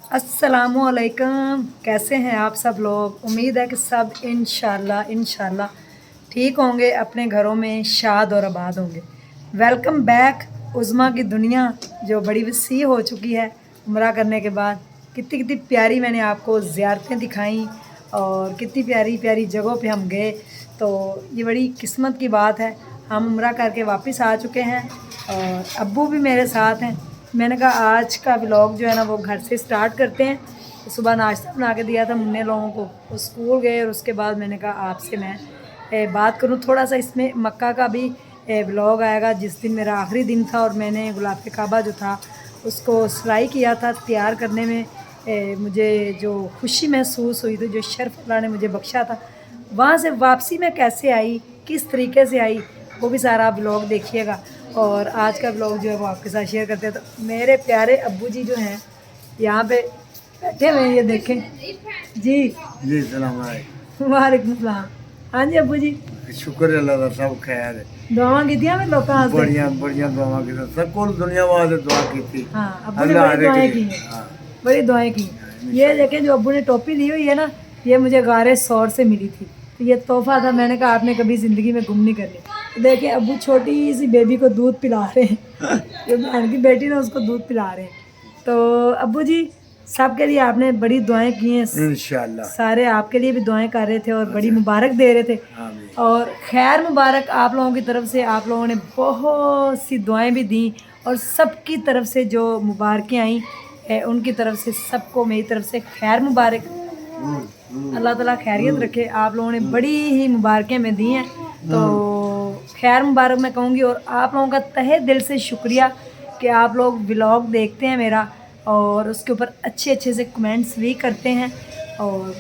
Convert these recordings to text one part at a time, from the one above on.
अस्सलामुअलैकुम। कैसे हैं आप सब लोग? उम्मीद है कि सब इंशाल्लाह ठीक होंगे, अपने घरों में शाद और आबाद होंगे। वेलकम बैक उज़्मा की दुनिया, जो बड़ी वसी हो चुकी है उम्रा करने के बाद। कितनी कितनी प्यारी मैंने आपको ज़ियारतें दिखाई और कितनी प्यारी प्यारी जगहों पे हम गए। तो ये बड़ी किस्मत की बात है, हम उम्रा करके वापस आ चुके हैं और अब्बू भी मेरे साथ हैं। मैंने कहा आज का व्लॉग जो है ना वो घर से स्टार्ट करते हैं। तो सुबह नाश्ता बना के दिया था मुन्ने लोगों को, वो स्कूल गए और उसके बाद मैंने कहा आपसे मैं बात करूं थोड़ा सा। इसमें मक्का का भी व्लॉग आएगा, जिस दिन मेरा आखिरी दिन था और मैंने गुलाब काबा जो था उसको सिलाई किया था। तैयार करने में मुझे जो खुशी महसूस हुई थी, जो शर्फ अल्लाह ने मुझे बख्शा था, वहाँ से वापसी में कैसे आई, किस तरीके से आई, वो भी सारा ब्लॉग देखिएगा। और आज का ब्लॉग जो है वो आपके साथ शेयर करते हैं। तो मेरे प्यारे अब्बू जी जो हैं यहाँ पे बैठे हुए हैं, ये देखें जी। जी सलाम वालेकुम। वालेकुम सलाम। हाँ जी अब्बू जी, शुक्र है अल्लाह का, सब खैर है। दुआवां कीतियां मैं लोगों वास्ते। बढ़िया बढ़िया दुआ की सब कुल दुनिया वास्ते दुआ की थी। हाँ, अब्बू ने अल्लाह बड़ी हर एक दुआएं दी। की हैं, हाँ बड़ी दुआएं की। ये देखें जो अब्बू ने टोपी दी हुई है ना, ये मुझे गारे सौर से मिली थी। तो ये तोहफा था, मैंने कहा आपने कभी ज़िंदगी में गुम नहीं करनी। तो देखें अब्बू छोटी सी बेबी को दूध पिला रहे हैं जो बहन की बेटी ना उसको दूध पिला रहे हैं। तो अब्बू जी सबके लिए आपने बड़ी दुआएं की हैं, इंशाल्लाह। सारे आपके लिए भी दुआएं कर रहे थे और बड़ी मुबारक दे रहे थे। आमीन। और खैर मुबारक आप लोगों की तरफ से, आप लोगों ने बहुत सी दुआएं भी दी और सबकी तरफ से जो मुबारकें आई उनकी तरफ से सबको मेरी तरफ से खैर मुबारक। अल्लाह ताला खैरियत रखे। आप लोगों ने बड़ी ही मुबारकें में दी हैं, तो खैर मुबारक मैं कहूँगी। और आप लोगों का तहे दिल से शुक्रिया कि आप लोग व्लॉग देखते हैं मेरा और उसके ऊपर अच्छे अच्छे से कमेंट्स भी करते हैं। और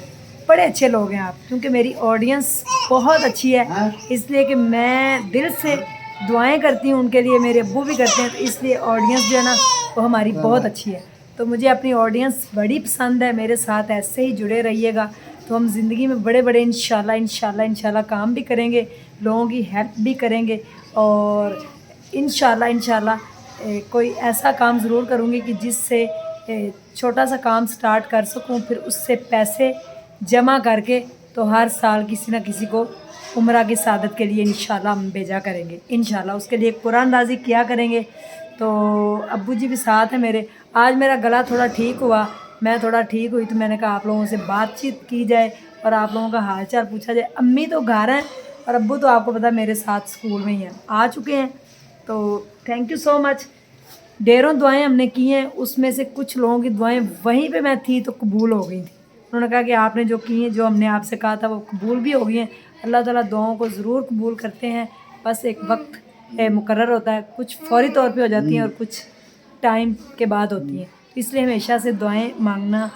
बड़े अच्छे लोग हैं आप, क्योंकि मेरी ऑडियंस बहुत अच्छी है, इसलिए कि मैं दिल से दुआएं करती हूँ उनके लिए, मेरे अब्बू भी करते हैं। तो इसलिए ऑडियंस जो है ना वो हमारी बहुत अच्छी है। तो मुझे अपनी ऑडियंस बड़ी पसंद है, मेरे साथ ऐसे ही जुड़े रहिएगा। तो हम ज़िंदगी में बड़े बड़े इंशाल्लाह काम भी करेंगे, लोगों की हेल्प भी करेंगे। और इंशाल्लाह कोई ऐसा काम ज़रूर करूँगी कि जिससे छोटा सा काम स्टार्ट कर सकूँ, फिर उससे पैसे जमा करके तो हर साल किसी ना किसी को उम्रा की सादत के लिए इंशाल्लाह हम भेजा करेंगे। इंशाल्लाह उसके लिए कुरान राज़ी किया करेंगे। तो अब्बू जी भी साथ हैं मेरे। आज मेरा गला थोड़ा ठीक हुआ, मैं थोड़ा ठीक हुई, तो मैंने कहा आप लोगों से बातचीत की जाए और आप लोगों का हाल चाल पूछा जाए। अम्मी तो घर हैं और अब्बू तो आपको पता है मेरे साथ स्कूल में ही हैं, आ चुके हैं। तो थैंक यू सो मच। ढेरों दुआएं हमने की हैं, उसमें से कुछ लोगों की दुआएं वहीं पे मैं थी तो कबूल हो गई थी। उन्होंने कहा कि आपने जो की हैं, जो हमने आपसे कहा था वो कबूल भी हो गई हैं। अल्लाह ताला दुआओं को ज़रूर कबूल करते हैं, बस एक वक्त मुकर्रर होता है, कुछ फौरी तौर पे हो जाती हैं और कुछ टाइम के बाद होती हैं। इसलिए हमेशा से दुआएं मांगना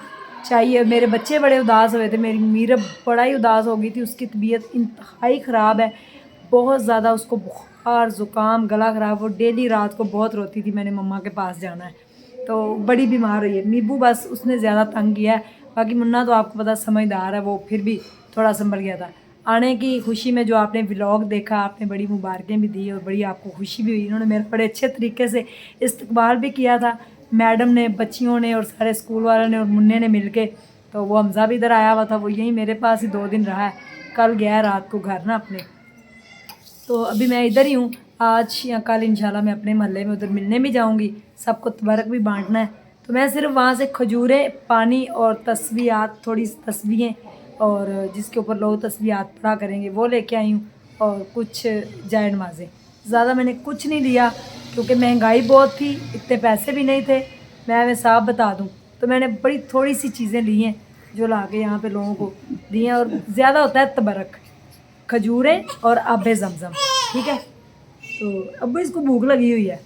चाहिए। मेरे बच्चे बड़े उदास हुए थे, मेरी मीरब बड़ा ही उदास हो गई थी, उसकी तबीयत इंतहाई ख़राब है, बहुत ज़्यादा उसको बुखार ज़ुकाम गला ख़राब। वो डेली रात को बहुत रोती थी, मैंने मम्मा के पास जाना है, तो बड़ी बीमार हुई है। नीबू बस उसने ज़्यादा तंग किया है, बाकी मुन्ना तो आपको पता समझदार है, वो फिर भी थोड़ा संभल गया था। आने की खुशी में जो आपने व्लॉग देखा, आपने बड़ी मुबारकें भी दी और बड़ी आपको खुशी भी हुई। इन्होंने मेरा बड़े अच्छे तरीके से इस्तकबाल भी किया था, मैडम ने, बच्चियों ने और सारे स्कूल वालों ने और मुन्ने ने मिल के। तो वो हमज़ा भी इधर आया हुआ था, वो यहीं मेरे पास ही 2 दिन रहा है, कल गया है रात को घर ना अपने। तो अभी मैं इधर ही हूँ, आज या कल इंशाल्लाह मैं अपने मोहल्ले में उधर मिलने भी जाऊँगी, सबको तबरक भी बांटना है। तो मैं सिर्फ वहाँ से खजूरें, पानी और तस्बीहात, थोड़ी तस्बीहें और जिसके ऊपर लोग तस्बीहात पढ़ा करेंगे वो लेके आई हूँ, और कुछ जाए नमाज़ें। ज़्यादा मैंने कुछ नहीं लिया क्योंकि महंगाई बहुत थी, इतने पैसे भी नहीं थे। मैं साफ बता दूँ तो मैंने बड़ी थोड़ी सी चीज़ें ली हैं जो ला के यहाँ पे लोगों को दी हैं, और ज़्यादा होता है तबरक, खजूरें और आबे ज़मज़म। ठीक है, तो अब इसको भूख लगी हुई है।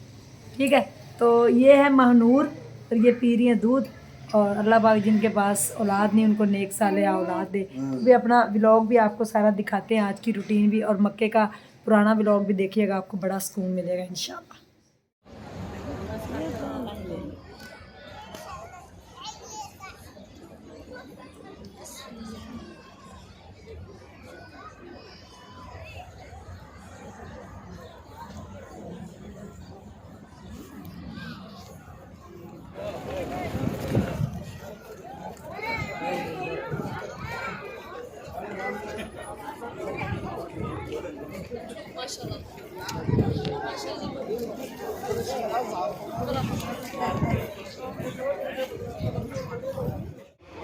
ठीक है, तो ये है महनूर और ये पी रही हैं दूध। और अल्लाह पाक जिनके पास औलाद नहीं उनको नेक साले औलाद दे। तो भी अपना व्लॉग भी आपको सारा दिखाते हैं, आज की रूटीन भी, और मक्के का पुराना व्लॉग भी देखिएगा, आपको बड़ा सुकून मिलेगा इंशाल्लाह।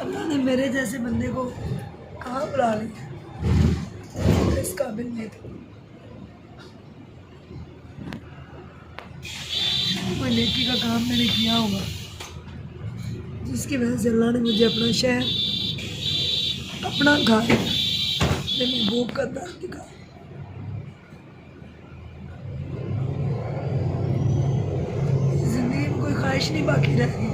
अल्लाह ने मेरे जैसे बंदे को कहाँ बुला लिया, इस काबिल नहीं था। कोई नेकी का काम मैंने किया होगा जिसकी वजह से अल्लाह ने मुझे अपना शहर, अपना घर, अपने महबूब का दर दिखाया। जिंदगी में कोई ख्वाहिश नहीं बाकी रह गई।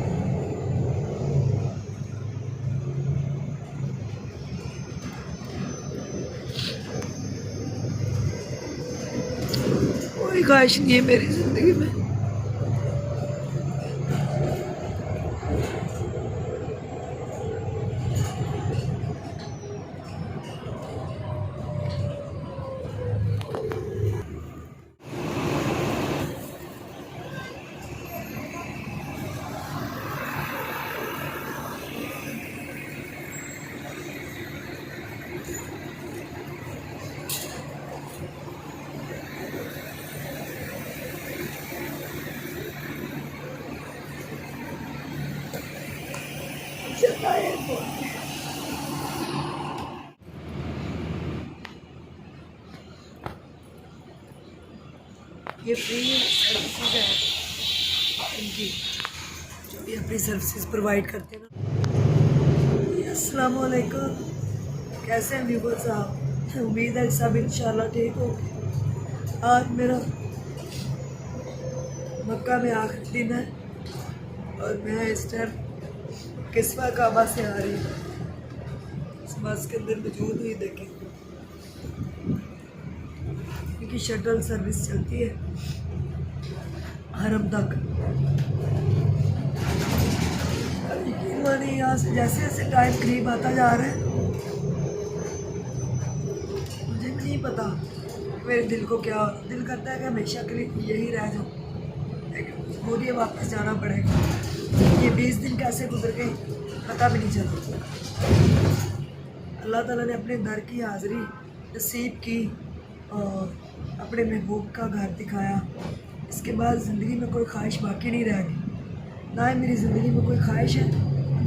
कोई ख्वाहिश नहीं है मेरी जिंदगी में। ये फ्री सर्विसेज है इनकी, जो भी अपनी सर्विसेज प्रोवाइड करते हैं ना। अस्सलाम वालेकुम, कैसे हैं व्यूअर्स साहब? उम्मीद है सब इंशाल्लाह ठीक हो। आज मेरा मक्का में आखिरी दिन है और मैं इस टाइम किस्वा काबा से आ रही हूँ। इस बस के अंदर मौजूद हुई देखें, की शटल सर्विस चलती है हरम तक। यकीन मानिए यहाँ से जैसे जैसे टाइम करीब आता जा रहा है, मुझे भी नहीं पता मेरे दिल को क्या, दिल करता है कि हमेशा के लिए यही रह जाऊँ, लेकिन मजबूरी वापस जाना पड़ेगा। ये 20 दिन कैसे गुजर गए पता भी नहीं चला। अल्लाह ताला ने अपने दर की हाज़िरी नसीब की और अपने महबूब का घर दिखाया। इसके बाद ज़िंदगी में कोई ख्वाहिश बाकी नहीं रह गई। ना ही मेरी ज़िंदगी में कोई ख्वाहिश है,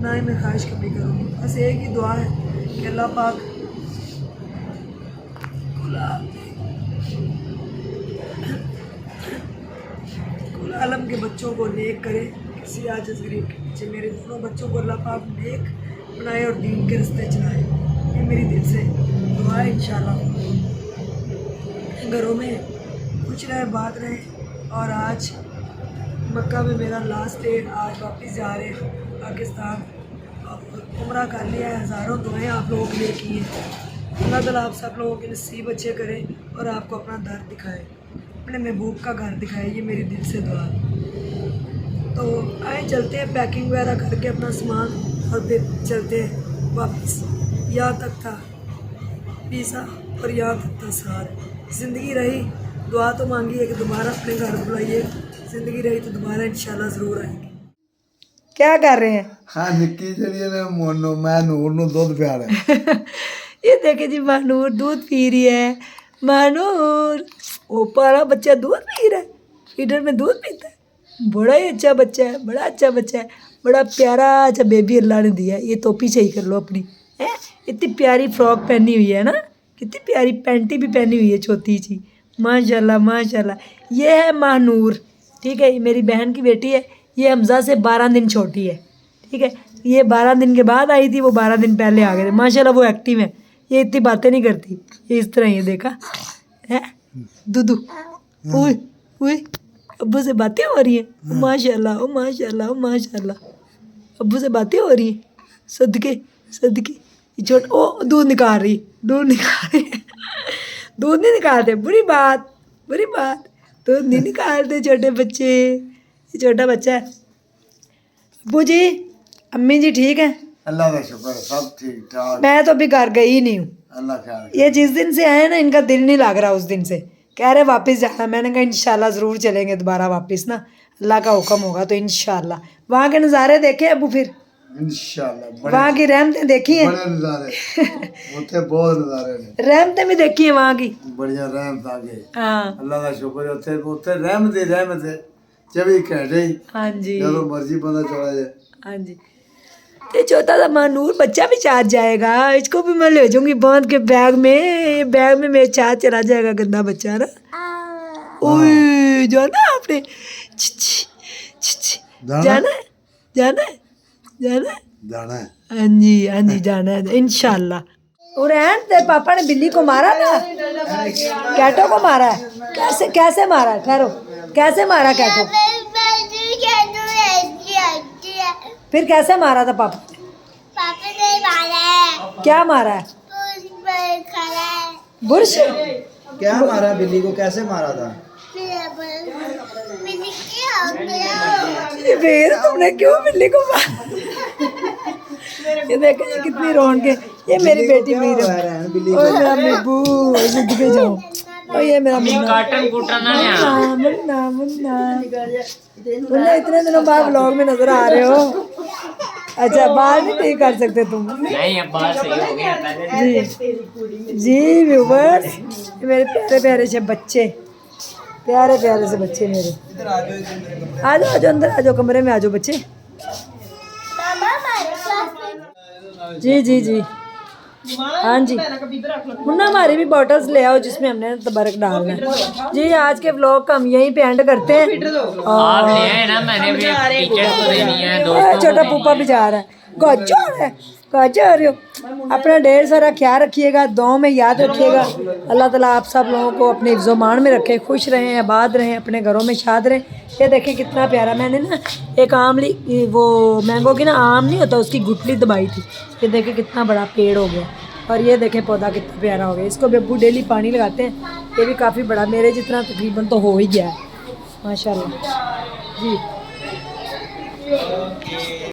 ना ही मैं ख्वाहिश कभी करूँगी। बस एक ही दुआ है कि अल्लाह पाक कुल आलम के बच्चों को नेक करे, किसी आजिज़ गरीब के पीछे मेरे दोनों बच्चों को अल्लाह पाक नेक बनाए और दीन के रास्ते चलाए। ये मेरी दिल से दुआ है। इंशाल्लाह घरों में कुछ रहे बात रहे। और आज मक्का में मेरा लास्ट डे, आज वापस जा रहे हैं पाकिस्तान। उम्रा कर लिया है, हज़ारों दुआएं आप लोगों के लिए की हैं। अल्लाह ताला आप सब लोगों के नसीब अच्छे करे और आपको अपना दर दिखाए, अपने महबूब का घर दिखाए। ये मेरी दिल से दुआ है। तो आए चलते हैं, पैकिंग वगैरह करके अपना सामान और फिर चलते हैं वापस। यहाँ तक था वीज़ा और यहाँ तक था सार। ज़िंदगी रही दुआ तो मांगी है कि दोबारा अपने घर बुलाइए, ज़िंदगी रही तो दोबारा इंशाल्लाह ज़रूर आएंगे। क्या कर रहे हैं? हाँ निक्की जड़ी ने मोनो मैं नूर नु दूध पिया रहा ये देखे जी महानूर दूध पी रही है। महानूर ओ पारा बच्चा दूध पी रहा है, फीडर में दूध पीता है। बड़ा ही अच्छा बच्चा है, बड़ा अच्छा बच्चा है, बड़ा प्यारा अच्छा बेबी अल्लाह ने दिया है। ये टोपी सही कर लो अपनी, है इतनी प्यारी फ्रॉक पहनी हुई है ना, कितनी प्यारी पैंटी भी पहनी हुई है छोटी सी, माशाल्लाह माशाल्लाह। ये है महानूर, ठीक है, ये मेरी बहन की बेटी है। ये हमजा से 12 दिन छोटी है, ठीक है। ये 12 दिन के बाद आई थी, वो 12 दिन पहले आ गए थे। माशाल्लाह वो एक्टिव है, ये इतनी बातें नहीं करती, ये इस तरह ही देखा है। दूधू ओए ओए अब्बू से बातें हो रही हैं, माशाल्लाह ओ माशाल्लाह ओ माशाल्लाह, अब्बू से बातें हो रही हैं। सदके सदके ये छोट ओ दूध निकाल रही, दूध निकाल रही है। दूध नहीं निकालते, बुरी बात बुरी बात, दूध नहीं निकालते छोटे बच्चे। ये छोटा बच्चा है। अब्बू जी अम्मी जी ठीक है? अल्लाह का शुक्र है, सब ठीक ठाक। मैं तो अभी घर गई ही नहीं हूँ। अल्लाह ख्याल ये जिस दिन से आए ना इनका दिल नहीं लग रहा, उस दिन से कह रहे वापस जाना। मैंने कहा इंशाल्लाह ज़रूर चलेंगे दोबारा वापस ना, अल्लाह का हुक्म होगा तो इंशाल्लाह। वहाँ के नज़ारे देखे अबू? फिर इंशाल्लाह वहाँ की रहमतें देखी हैं? बड़े नज़ारे उथे बहुत नज़ारे ने, रहमतें भी देखी हैं वहाँ की? बढ़िया रहमत आ गए। हाँ अल्लाह का शुक्र है, उथे उथे रहमत ही रहमत है 24 घंटे ही, हाँ जी ਜਦੋਂ मर्जी बंदा चला जाए। हाँ जी। ये छोटा सा मानूर बच्चा भी साथ जाएगा, इसको भी मैं ले जाऊंगी बांध के बैग में। ये बैग में मेरे साथ चला जाएगा गंदा बच्चा ना। ओए जाना है आपने? छी, छी, छी। जाना है जाना है जाना है जाना है। हाँ जी जाना है इंशाल्लाह। और एंड तेरे पापा ने बिल्ली को मारा था, कैटो को मारा है। कैसे कैसे मारा है? ठहरो, कैसे मारा कैटो? फिर कैसे मारा था पापा ने? पापा ने मारा है, क्या मारा है? खड़ा है, बुर्श? क्या मारा बिल्ली को, कैसे मारा था? मैंने क्या हो गया? ये फिर तुमने क्यों बिल्ली को मारा? ये देखो ये कितनी रौनक है। ये मेरी बेटी मीरा, बिल्ली और मेरा मिब्बू जिद पे जाओ, और ये मेरा मुन्ना मुन्ना मुन्ना मुन्ना। इतने दिनों बाद व्लॉग में नजर आ रहे हो। अच्छा बाल भी ठीक कर सकते तुम? नहीं अब बाल सही हो गया पहले। जी व्यूवर्स, ये मेरे प्यारे प्यारे से बच्चे, प्यारे प्यारे से बच्चे मेरे। आ जाओ अंदर आ जाओ, कमरे में आ जाओ बच्चे। मामा हमारे साथ जी जी जी हाँ जी। मुन्ना हमारी भी बॉटल्स ले आओ जिसमें हमने तबरक डालना है। जी आज के व्लॉग का हम यहीं पे एंड करते हैं। आप ले आए ना, मैंने भी टीचर को देनी है, दोस्तों छोटा पुप्पा भी जा रहा है, गजर है गजर हो। अपना ढेर सारा ख्याल रखिएगा, दुआओं में याद रखिएगा। अल्लाह ताला आप सब लोगों को अपने हिफ्ज़-ओ-मान में रखे, खुश रहें, आबाद रहें, अपने घरों में शाद रहें। ये देखें कितना प्यारा, मैंने ना एक आमली वो मैंगो की ना आम नहीं होता उसकी गुठली दबाई थी। ये देखें कितना बड़ा पेड़ हो गया, और ये देखें पौधा कितना प्यारा हो गया। इसको बेबू डेली पानी लगाते हैं, ये भी काफ़ी बड़ा, मेरे जितना तकरीबन तो हो ही गया है माशाल्लाह जी।